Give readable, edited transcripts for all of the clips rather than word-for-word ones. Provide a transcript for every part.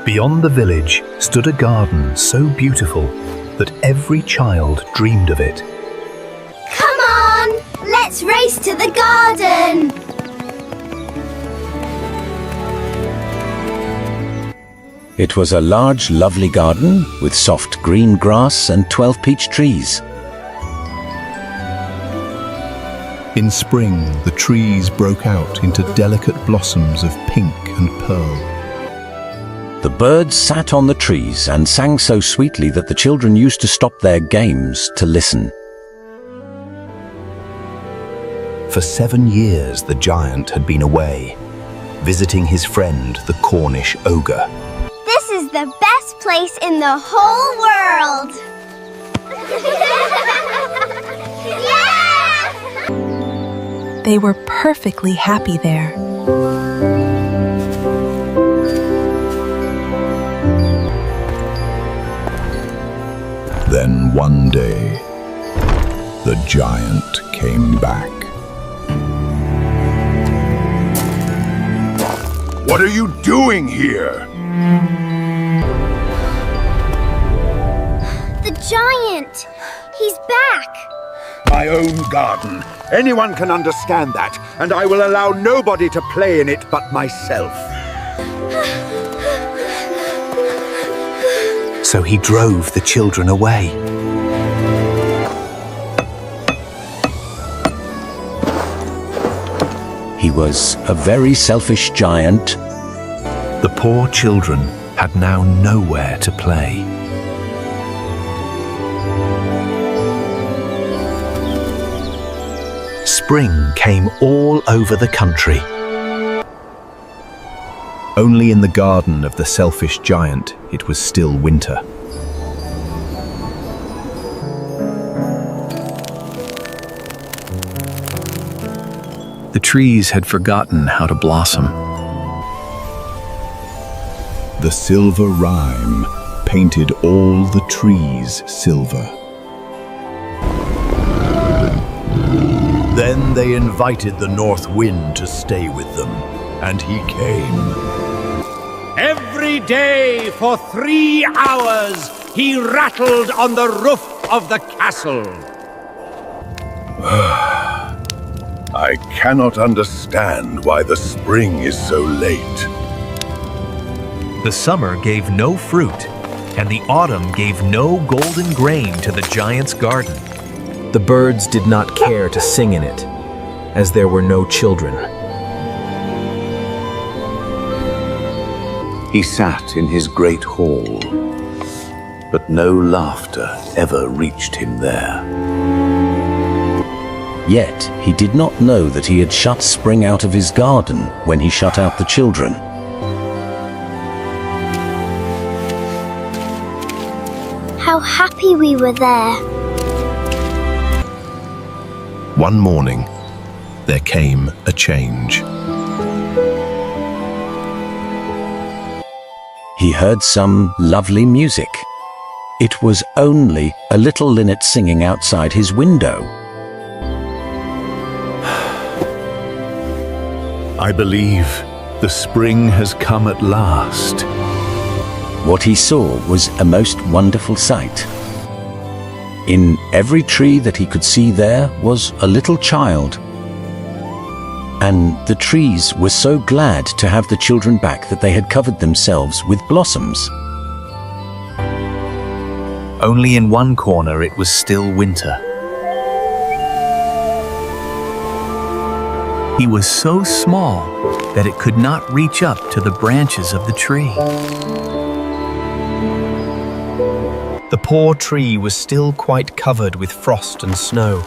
Beyond the village stood a garden so beautiful that every child dreamed of it. Come on, let's race to the garden! It was a large, lovely garden with soft green grass and 12 peach trees. In spring, the trees broke out into delicate blossoms of pink and pearl. The birds sat on the trees and sang so sweetly that the children used to stop their games to listen. For 7 years, the giant had been away, visiting his friend, the Cornish ogre. This is the best place in the whole world! Yeah! They were perfectly happy there. Then one day, the giant came back. What are you doing here? The giant! He's back! My own garden. Anyone can understand that, and I will allow nobody to play in it but myself. So he drove the children away. He was a very selfish giant. The poor children had now nowhere to play. Spring came all over the country. Only in the garden of the selfish giant it was still winter. The trees had forgotten how to blossom. The silver rime painted all the trees silver. Then they invited the north wind to stay with them, and he came. Every day for 3 hours, he rattled on the roof of the castle. I cannot understand why the spring is so late. The summer gave no fruit, and the autumn gave no golden grain to the giant's garden. The birds did not care to sing in it, as there were no children. He sat in his great hall, but no laughter ever reached him there. Yet he did not know that he had shut spring out of his garden when he shut out the children. How happy we were there! One morning, there came a change. He heard some lovely music. It was only a little linnet singing outside his window. I believe the spring has come at last. What he saw was a most wonderful sight. In every tree that he could see there was a little child. And the trees were so glad to have the children back that they had covered themselves with blossoms. Only in one corner it was still winter. He was so small that it could not reach up to the branches of the tree. The poor tree was still quite covered with frost and snow,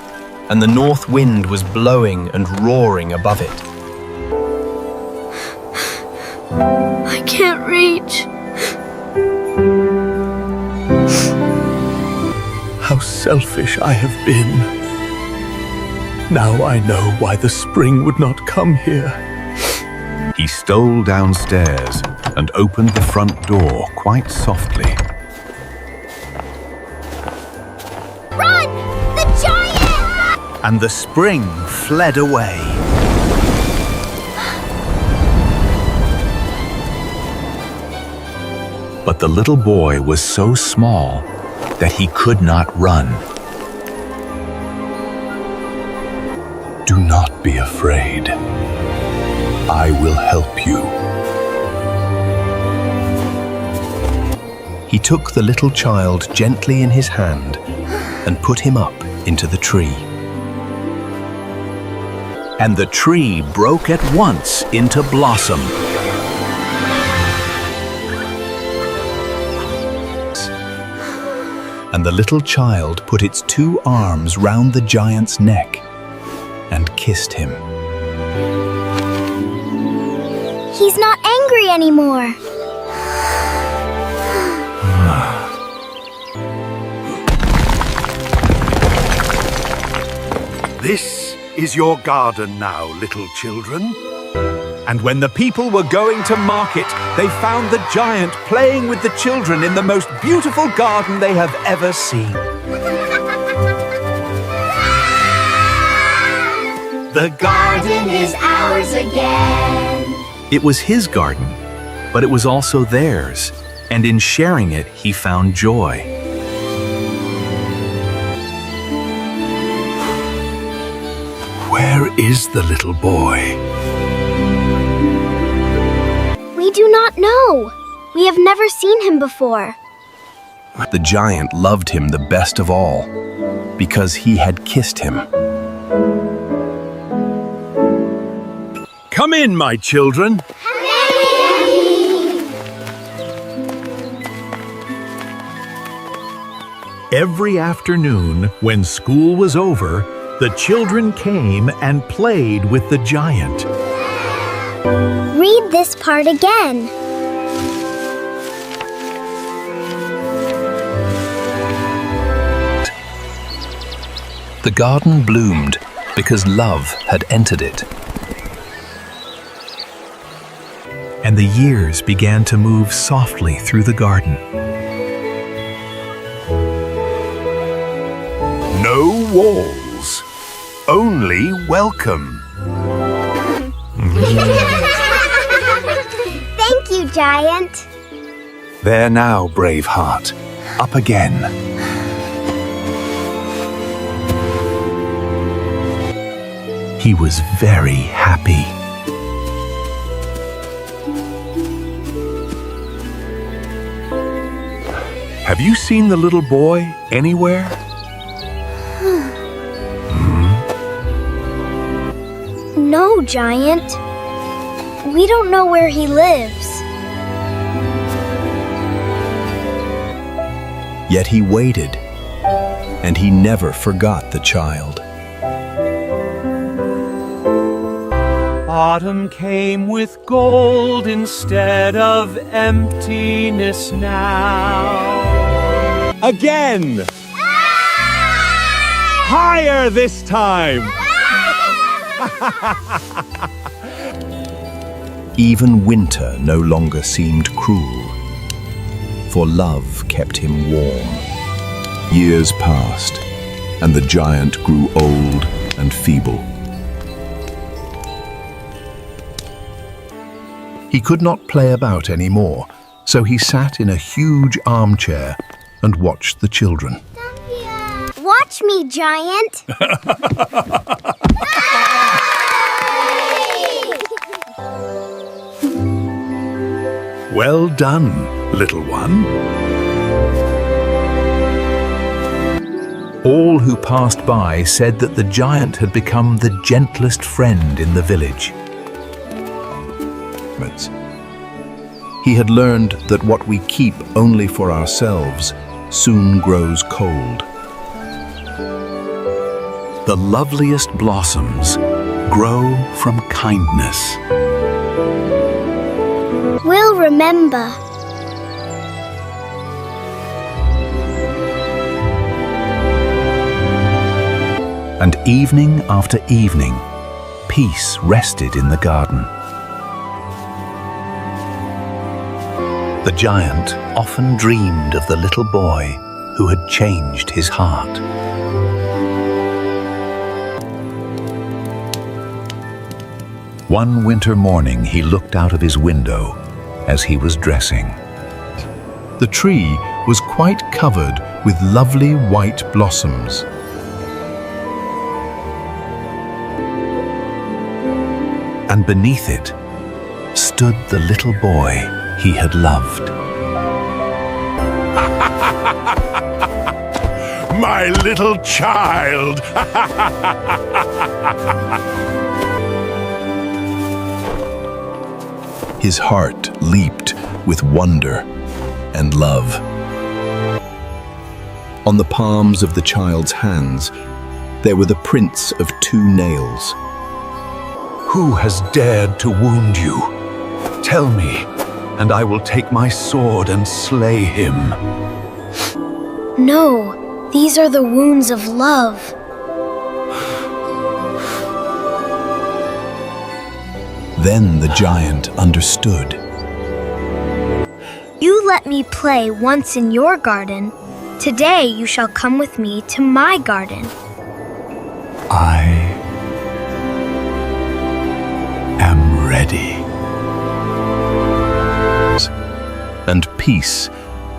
and the north wind was blowing and roaring above it. I can't reach. How selfish I have been. Now I know why the spring would not come here. He stole downstairs and opened the front door quite softly. Run! The giant! And the spring fled away. But the little boy was so small that he could not run. Do not be afraid. I will help you. He took the little child gently in his hand and put him up into the tree. And the tree broke at once into blossom. And the little child put its 2 arms round the giant's neck and kissed him. He's not angry anymore. This is your garden now, little children. And when the people were going to market, they found the giant playing with the children in the most beautiful garden they have ever seen. The garden is ours again. It was his garden, but it was also theirs, and in sharing it, he found joy. Where is the little boy? We do not know. We have never seen him before. The giant loved him the best of all because he had kissed him. Come in, my children. Every afternoon, when school was over, the children came and played with the giant. Read this part again. The garden bloomed because love had entered it. And the years began to move softly through the garden. No walls, only welcome. Thank you, Giant. There now, brave heart, up again. He was very happy. Have you seen the little boy anywhere? No, Giant. We don't know where he lives. Yet he waited, and he never forgot the child. Autumn came with gold instead of emptiness now. Again! Higher this time! Even winter no longer seemed cruel, for love kept him warm. Years passed, and the giant grew old and feeble. He could not play about anymore, so he sat in a huge armchair and watched the children. Watch me, Giant. Well done, little one. All who passed by said that the giant had become the gentlest friend in the village. He had learned that what we keep only for ourselves soon grows cold. The loveliest blossoms grow from kindness. We'll remember. And evening after evening, peace rested in the garden. The giant often dreamed of the little boy who had changed his heart. One winter morning, he looked out of his window as he was dressing. The tree was quite covered with lovely white blossoms. And beneath it stood the little boy he had loved. My little child! His heart leaped with wonder and love. On the palms of the child's hands, there were the prints of 2 nails. Who has dared to wound you? Tell me, and I will take my sword and slay him. No, these are the wounds of love. Then the giant understood. You let me play once in your garden. Today you shall come with me to my garden. I am ready. And peace,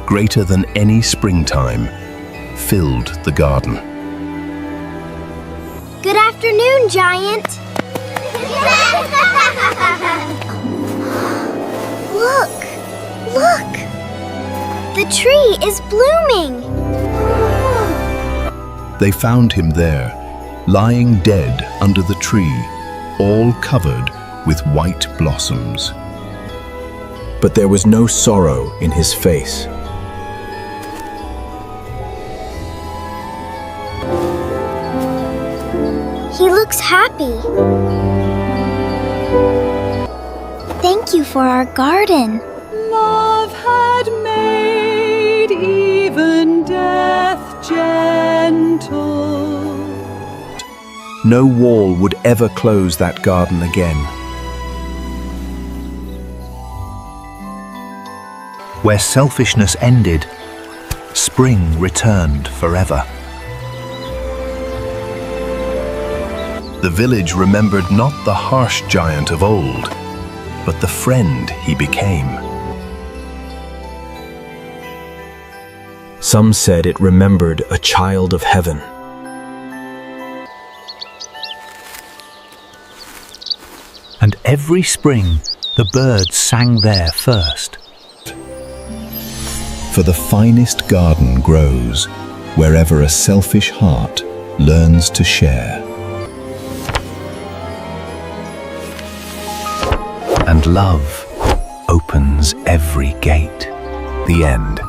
greater than any springtime, filled the garden. Good afternoon, Giant. Look, look. The tree is blooming. They found him there, lying dead under the tree, all covered with white blossoms. But there was no sorrow in his face. He looks happy. Thank you for our garden. Love had made even death gentle. No wall would ever close that garden again. Where selfishness ended, spring returned forever. The village remembered not the harsh giant of old, but the friend he became. Some said it remembered a child of heaven. And every spring, the birds sang there first. For the finest garden grows wherever a selfish heart learns to share. And love opens every gate. The end.